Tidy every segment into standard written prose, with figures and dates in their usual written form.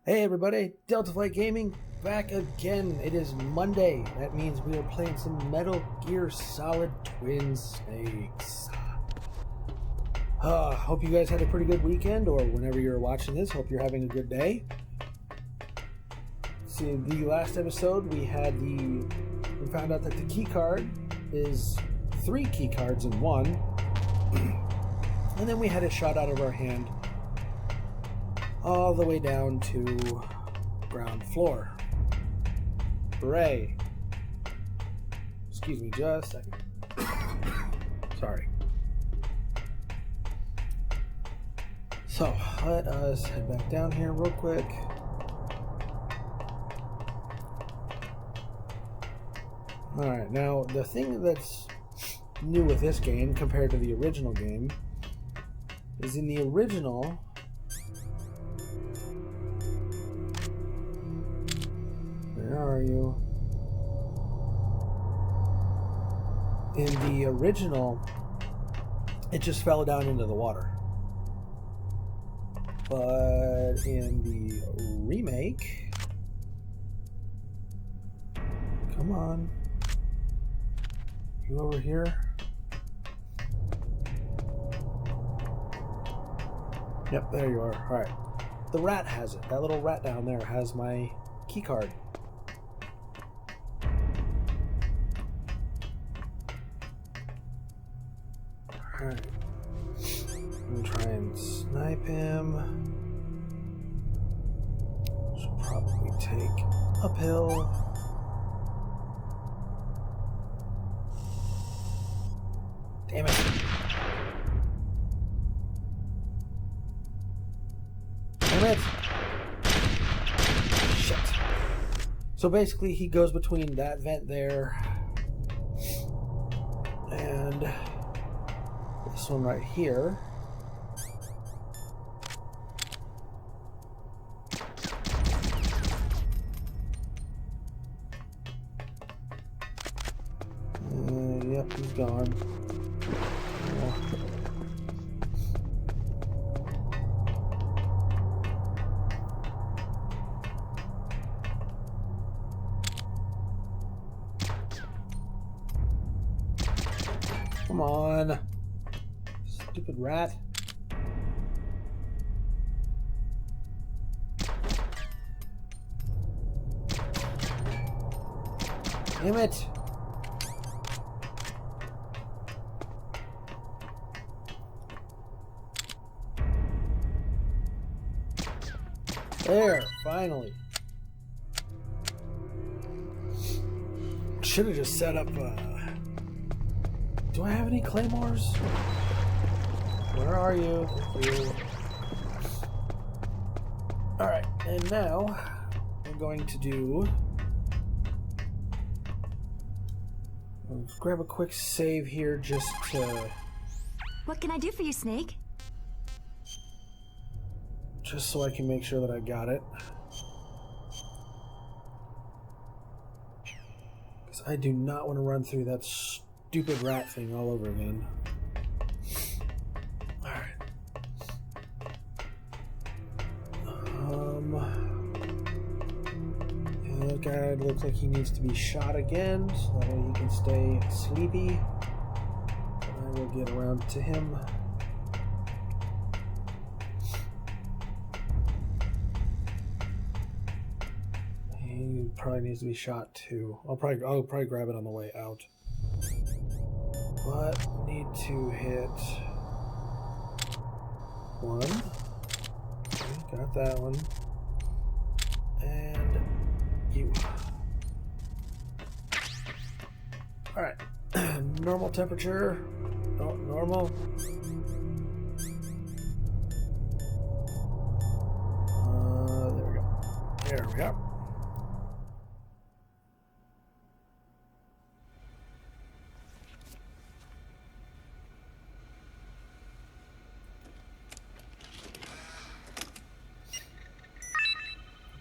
Hey everybody, Delta Flight Gaming back again. It is Monday. That means we are playing some Metal Gear Solid Twin Snakes. Hope you guys had a pretty good weekend, or whenever you're watching this, hope you're having a good day. See, the last episode we found out that the keycard is 3 keycards in one, and then we had a shot out of our hand all the way down to ground floor. Hooray. Excuse me just a second. Sorry. So, let us head back down here real quick. Alright, now the thing that's new with this game compared to the original game is in the original, where are you? In the original, it just fell down into the water. But in the remake, come on, you over here? Yep, there you are. Alright. The rat has it. That little rat down there has my key card. Alright. I'm gonna try and snipe him. Should probably take uphill. Damn it. Damn it. Shit. So basically he goes between that vent there and this one right here. Yep, he's gone. Come on. Stupid rat. Damn it. There, finally. Should have just set up, do I have any claymores? Where are you? Alright, and now we're going to do... Let's grab a quick save here just to... What can I do for you, Snake? Just so I can make sure that I got it. Because I do not want to run through that stupid rat thing all over again. Alright. That guy looks like he needs to be shot again, so that way he can stay sleepy. I will get around to him. He probably needs to be shot too. I'll probably grab it on the way out. But need to hit one. Okay, got that one. And you. Alright. Normal temperature. Oh, normal. There we go. There we go.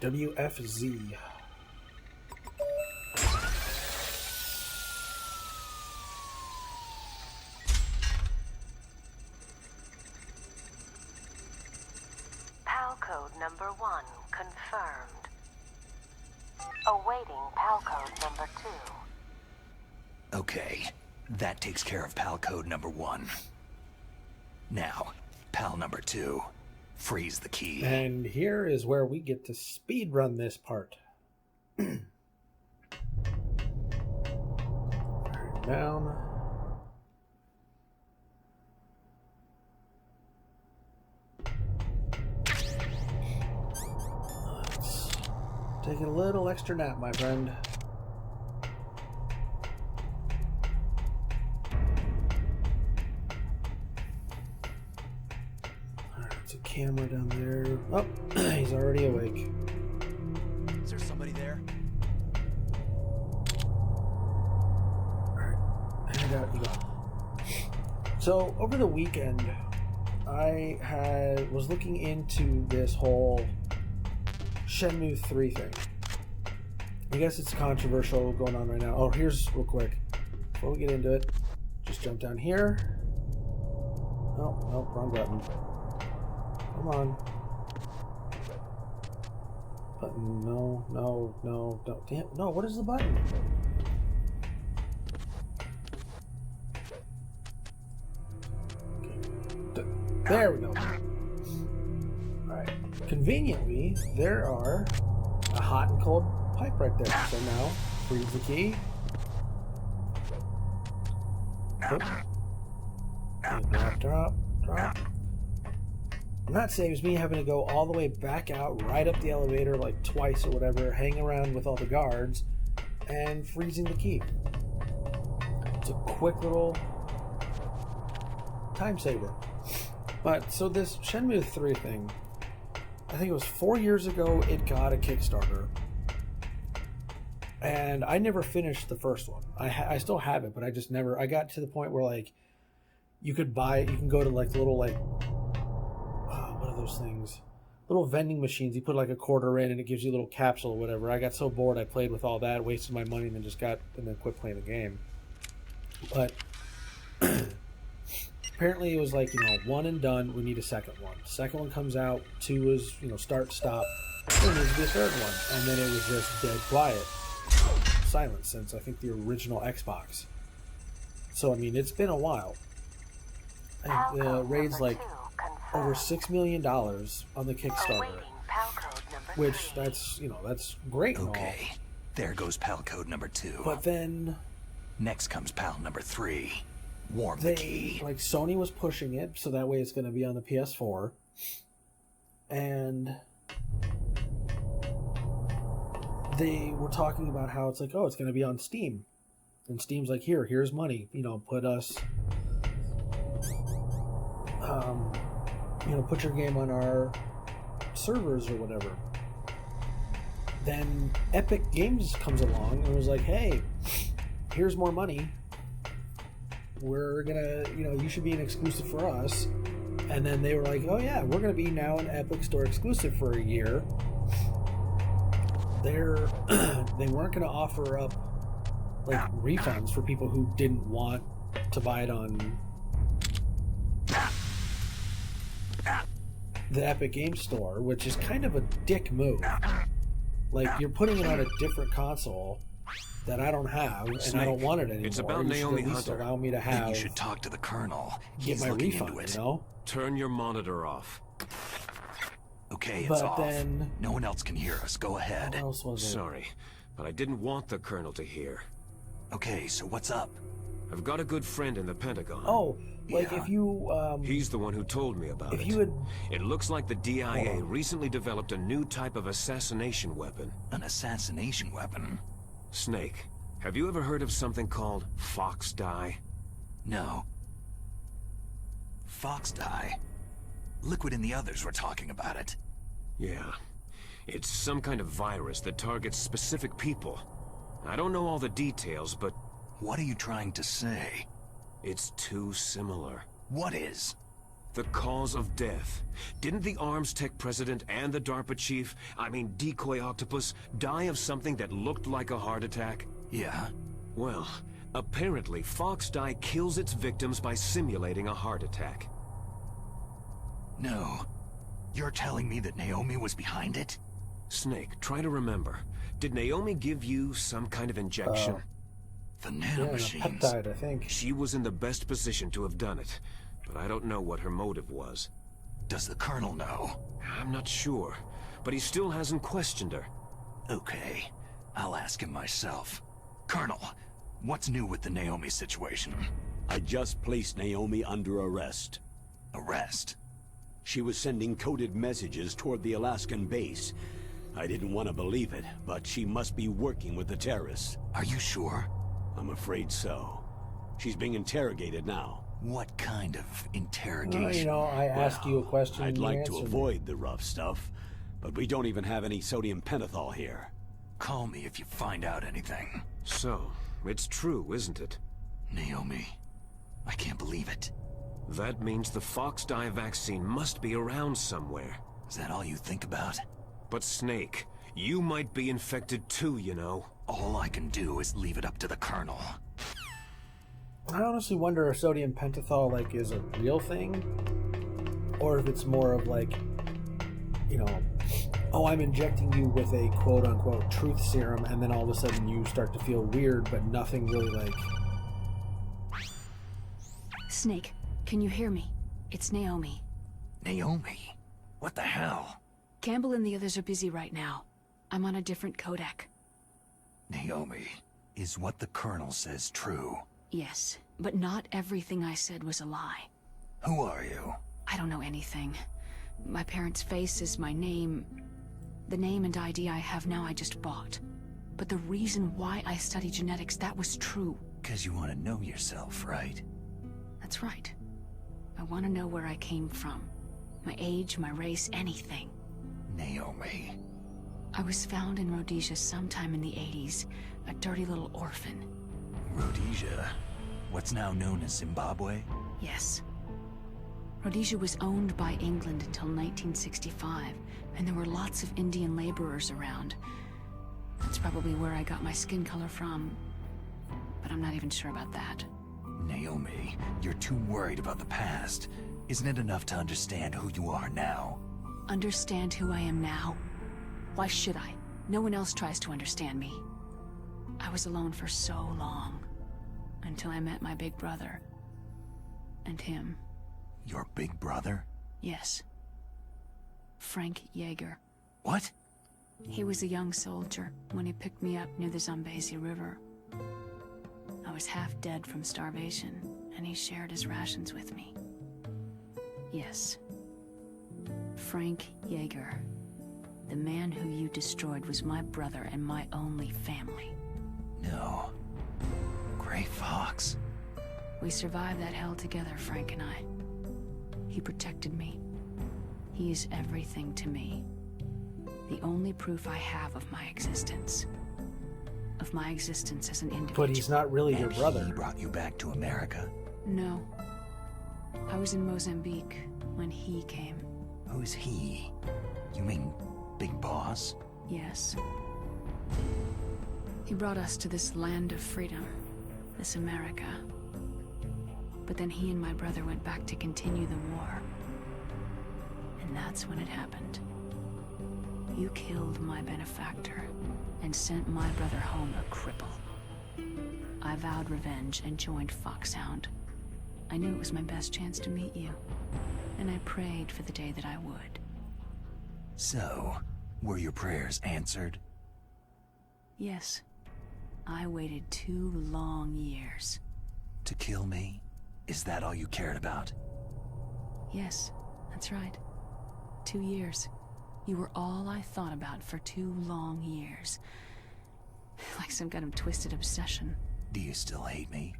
WFZ. PAL code number 1 confirmed. Awaiting PAL code number 2. Okay, that takes care of PAL code number 1. Now, PAL number 2. Freeze the key. And here is where we get to speed run this part. Down. Let's take a little extra nap, my friend. There's a camera down there. Oh, he's already awake. Is there somebody there? Alright, and out you go. So, over the weekend, I was looking into this whole Shenmue 3 thing. I guess it's controversial going on right now. Oh, here's real quick. Before we get into it, just jump down here. Oh, no, wrong button. Come on. Button, no, no, no, no. Damn, no, what is the button? Okay. There we go. Alright. Conveniently, there are a hot and cold pipe right there. So now, freeze the key. Oop. And drop, drop, drop. And that saves me having to go all the way back out, right up the elevator like twice or whatever, hang around with all the guards, and freezing the key. It's a quick little time saver. But, so this Shenmue 3 thing, I think it was 4 years ago it got a Kickstarter. And I never finished the first one. I still have it, but I just never, I got to the point where like, you could buy, you can go to like little like, what are those things? Little vending machines. You put like a quarter in and it gives you a little capsule or whatever. I got so bored I played with all that, wasted my money, and then quit playing the game. But apparently it was like, one and done. We need a second one. Second one comes out. 2 is, start, stop. There needs to be a third one. And then it was just dead quiet. Silence since I think the original Xbox. So, I mean, it's been a while. And the raid's like over $6 million on the Kickstarter. Which, that's great. Okay, there goes PAL code number 2. But then... Next comes PAL number 3. Warm the key. Like, Sony was pushing it, so that way it's going to be on the PS4. And... they were talking about how it's like, oh, it's going to be on Steam. And Steam's like, here's money. Put us... put your game on our servers or whatever. Then Epic Games comes along and was like, hey, here's more money. We're gonna, you should be an exclusive for us. And then they were like, oh yeah, we're gonna be now an Epic Store exclusive for a year. They weren't gonna offer up like refunds for people who didn't want to buy it on the Epic Games Store, which is kind of a dick move. Like, you're putting it on a different console that I don't have, and Snake, I don't want it anymore. it's about you should Naomi at least Hunter. allow me to Then have you should talk to the Colonel. get He's my looking refund, into it. Turn your monitor off. Okay, it's But off. then- No one else can hear us. Go ahead. What else was it? Sorry, but I didn't want the Colonel to hear. Okay, so what's up? I've got a good friend in the Pentagon. Oh, like Yeah. if you He's the one who told me about if it. you had It looks like the Hold DIA on. recently developed a new type of assassination weapon. An assassination weapon? Snake, have you ever heard of something called Fox Dye? No. Fox dye? Liquid and the others were talking about it. Yeah. It's some kind of virus that targets specific people. I don't know all the details, but What are you trying to say? it's too similar. What is? The cause of death. Didn't the Arms Tech president and the DARPA chief, Decoy Octopus, die of something that looked like a heart attack? Yeah? Well, apparently Fox Dye kills its victims by simulating a heart attack. No. You're telling me that Naomi was behind it? Snake, try to remember. Did Naomi give you some kind of injection? The Yeah, nanomachines. a peptide, I think. She was in the best position to have done it, but I don't know what her motive was. Does the Colonel know? I'm not sure, but he still hasn't questioned her. Okay, I'll ask him myself. Colonel, what's new with the Naomi situation? I just placed Naomi under arrest. Arrest? She was sending coded messages toward the Alaskan base. I didn't want to believe it, but she must be working with the terrorists. Are you sure? I'm afraid so. She's being interrogated now. What kind of interrogation? Well, you know, I asked you a question I'd and you like to answered avoid the rough stuff, but we don't even have any sodium pentothal here. Call me if you find out anything. So, it's true, isn't it? Naomi, I can't believe it. That means the Fox dye vaccine must be around somewhere. Is that all you think about? But Snake, you might be infected too, you know. All I can do is leave it up to the Colonel. I honestly wonder if sodium pentothal, like, is a real thing? Or if it's more of, like, you know, oh, I'm injecting you with a quote-unquote truth serum, and then all of a sudden you start to feel weird, but nothing really, like... Snake, can you hear me? It's Naomi. Naomi? What the hell? Campbell and the others are busy right now. I'm on a different codec. Naomi, is what the Colonel says true? Yes, but not everything I said was a lie. Who are you? I don't know anything. My parents' face is my name. The name and ID I have now I just bought. But the reason why I study genetics, that was true. 'Cause you want to know yourself, right? That's right. I want to know where I came from. My age, my race, anything. Naomi. I was found in Rhodesia sometime in the 80s. A dirty little orphan. Rhodesia? What's now known as Zimbabwe? Yes. Rhodesia was owned by England until 1965, and there were lots of Indian laborers around. That's probably where I got my skin color from, but I'm not even sure about that. Naomi, you're too worried about the past. Isn't it enough to understand who you are now? Understand who I am now? Why should I? No one else tries to understand me. I was alone for so long, until I met my big brother. And him. Your big brother? Yes. Frank Yeager. What? He was a young soldier when he picked me up near the Zambezi River. I was half dead from starvation, and he shared his rations with me. Yes. Frank Yeager. The man who you destroyed was my brother and my only family. No. Gray Fox? We survived that hell together, Frank and I. He protected me. He is everything to me. The only proof I have of my existence. Of my existence as an individual. But he's not really your And brother. he brought you back to America? No. I was in Mozambique when he came. Who's he? You mean Big Boss? Yes. He brought us to this land of freedom. This America. But then he and my brother went back to continue the war. And that's when it happened. You killed my benefactor and sent my brother home a cripple. I vowed revenge and joined Foxhound. I knew it was my best chance to meet you, and I prayed for the day that I would. So, were your prayers answered? Yes. I waited 2 long years. To kill me? Is that all you cared about? Yes, that's right. 2 years. You were all I thought about for 2 long years. Like some kind of twisted obsession. Do you still hate me?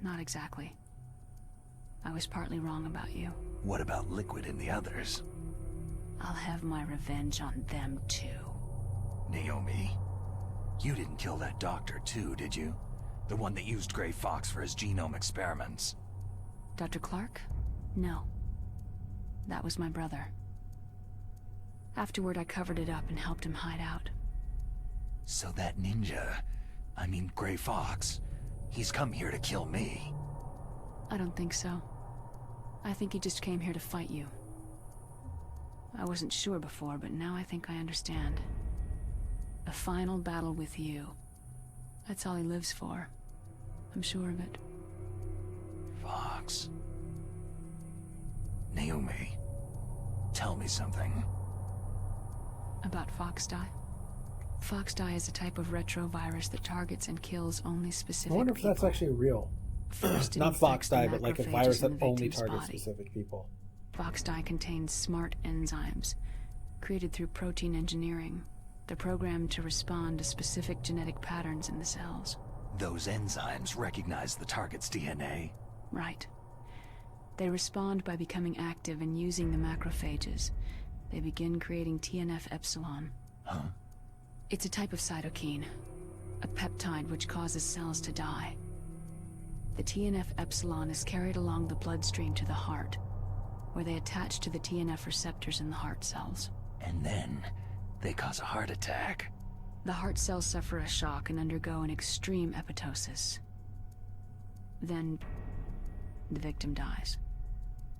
Not exactly. I was partly wrong about you. What about Liquid and the others? I'll have my revenge on them too. Naomi, you didn't kill that doctor too, did you? The one that used Gray Fox for his genome experiments. Dr. Clark? No. That was my brother. Afterward, I covered it up and helped him hide out. So that Gray Fox, he's come here to kill me. I don't think so. I think he just came here to fight you. I wasn't sure before, but now I think I understand. A final battle with you. That's all he lives for. I'm sure of it. Fox. Naomi, tell me something. About Foxdie? Foxdie is a type of retrovirus that targets and kills only specific I wonder if people. that's actually real. First, it Not infects the Foxdie, but like a macrophages virus in that the only victim's targets body. specific people. Foxdie contains smart enzymes, created through protein engineering. They're programmed to respond to specific genetic patterns in the cells. Those enzymes recognize the target's DNA? Right. They respond by becoming active and using the macrophages. They begin creating TNF-epsilon. Huh? It's a type of cytokine, a peptide which causes cells to die. The TNF-epsilon is carried along the bloodstream to the heart, where they attach to the TNF receptors in the heart cells. And then they cause a heart attack. The heart cells suffer a shock and undergo an extreme apoptosis. Then, the victim dies.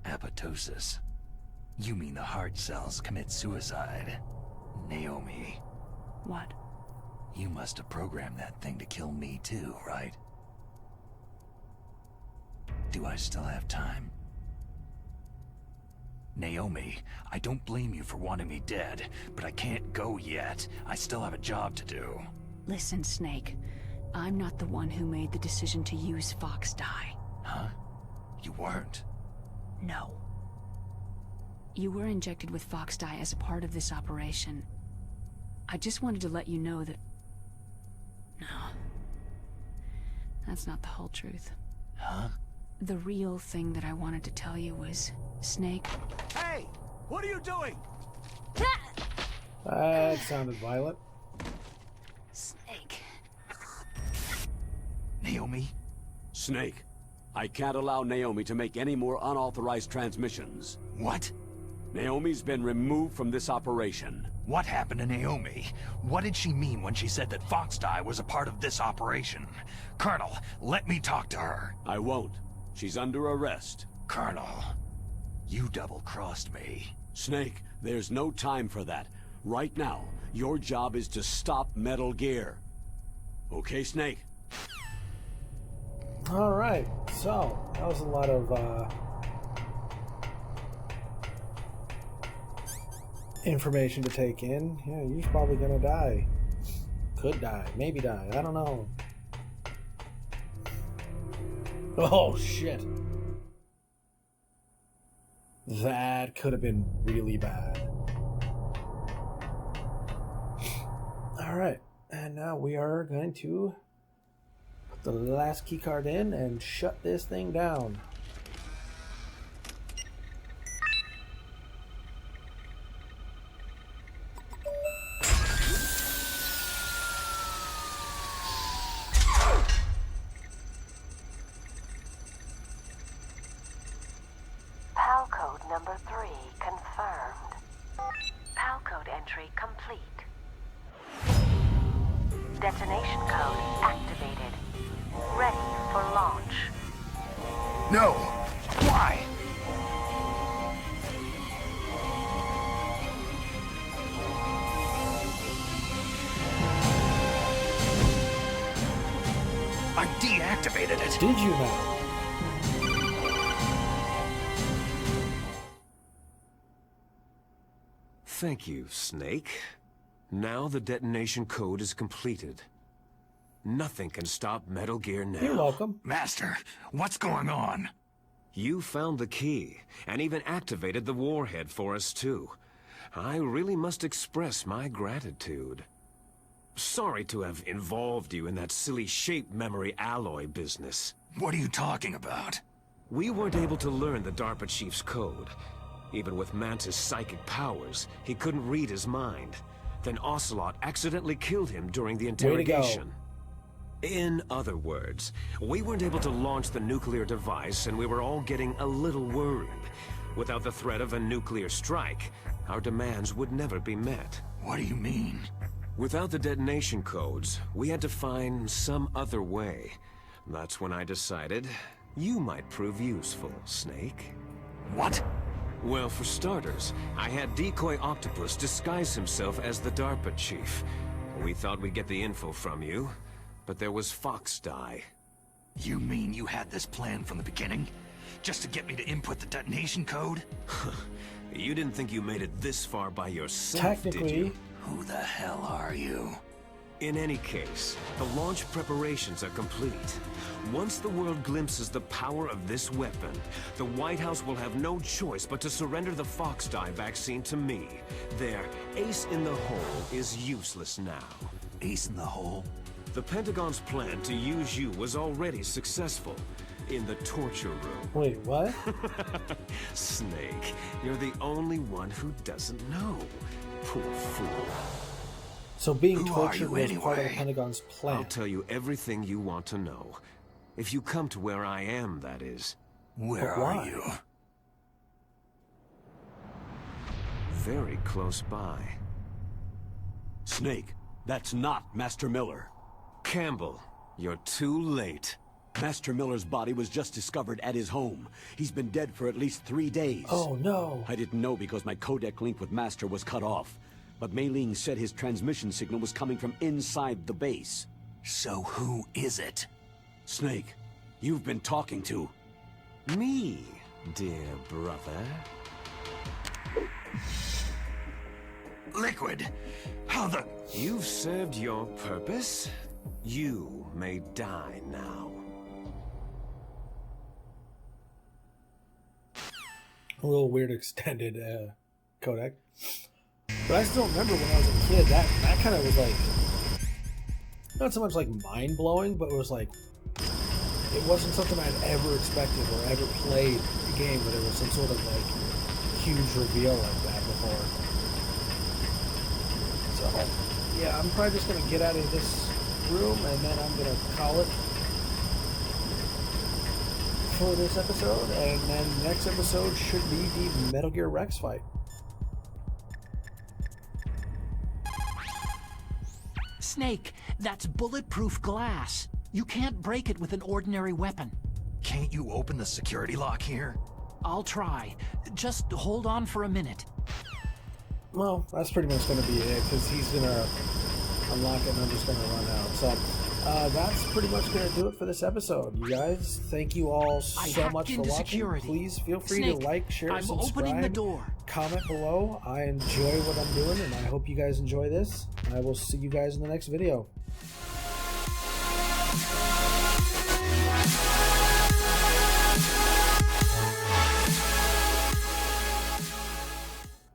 Apoptosis? You mean the heart cells commit suicide? Naomi, What? you must have programmed that thing to kill me too, right? Do I still have time? Naomi, I don't blame you for wanting me dead, but I can't go yet. I still have a job to do. Listen, Snake. I'm not the one who made the decision to use Foxdie. Huh? You weren't? No. You were injected with Foxdie as a part of this operation. I just wanted to let you know that... No. That's not the whole truth. Huh? The real thing that I wanted to tell you was, Snake... Hey! What are you doing? That sounded violent. Snake... Naomi? Snake, I can't allow Naomi to make any more unauthorized transmissions. What? Naomi's been removed from this operation. What happened to Naomi? What did she mean when she said that Foxdie was a part of this operation? Colonel, let me talk to her. I won't. She's under arrest. Colonel, you double-crossed me. Snake, there's no time for that. Right now, your job is to stop Metal Gear. Okay, Snake? Alright, so, that was a lot of, information to take in. Yeah, you're probably gonna die. Could die, maybe die, I don't know. Oh, shit. That could have been really bad. Alright, and now we are going to put the last keycard in and shut this thing down. PAL code number 3 confirmed. PAL code entry complete. Detonation code activated. Ready for launch. No! Why? I deactivated it. Did you now? Thank you, Snake. Now the detonation code is completed. Nothing can stop Metal Gear now. You're welcome. Master, what's going on? You found the key, and even activated the warhead for us too. I really must express my gratitude. Sorry to have involved you in that silly shape memory alloy business. What are you talking about? We weren't able to learn the DARPA chief's code. Even with Mantis' psychic powers, he couldn't read his mind. Then Ocelot accidentally killed him during the interrogation. In other words, we weren't able to launch the nuclear device, and we were all getting a little worried. Without the threat of a nuclear strike, our demands would never be met. What do you mean? Without the detonation codes, we had to find some other way. That's when I decided you might prove useful, Snake. What? Well, for starters, I had Decoy Octopus disguise himself as the DARPA chief. We thought we'd get the info from you, but there was Fox Die. You mean you had this plan from the beginning? Just to get me to input the detonation code? You didn't think you made it this far by yourself, did Technically. you? Who the hell are you? In any case, the launch preparations are complete. Once the world glimpses the power of this weapon, the White House will have no choice but to surrender the Fox Die vaccine to me. Their ace in the hole is useless now. Ace in the hole? The Pentagon's plan to use you was already successful. In the torture room. Wait, what? Snake, you're the only one who doesn't know. Poor fool. So being Who are tortured you was part of the anyway? Pentagon's plan. I'll tell you everything you want to know. If you come to where I am, that is. Where But why? are you? Very close by. Snake, that's not Master Miller. Campbell, you're too late. Master Miller's body was just discovered at his home. He's been dead for at least 3 days. Oh no. I didn't know because my codec link with Master was cut off. But Mei Ling said his transmission signal was coming from inside the base. So who is it? Snake, you've been talking to... Me, dear brother. Liquid! How the... You've served your purpose. You may die now. A little weird extended codec. But I still remember when I was a kid, that kind of was like, not so much like mind-blowing, but it was like, it wasn't something I'd ever expected or ever played a game, but it was some sort of like huge reveal like that before. So, yeah, I'm probably just going to get out of this room and then I'm going to call it for this episode, and then next episode should be the Metal Gear Rex fight. Snake, that's bulletproof glass. You can't break it with an ordinary weapon. Can't you open the security lock here? I'll try. Just hold on for a minute. Well, that's pretty much going to be it, because he's going to unlock it and I'm just going to run out. So, that's pretty much going to do it for this episode. You guys, thank you all so much for watching. Security. Please feel free Snake, to like, share, I'm subscribe, opening the door. comment below. I enjoy what I'm doing, and I hope you guys enjoy this. I will see you guys in the next video.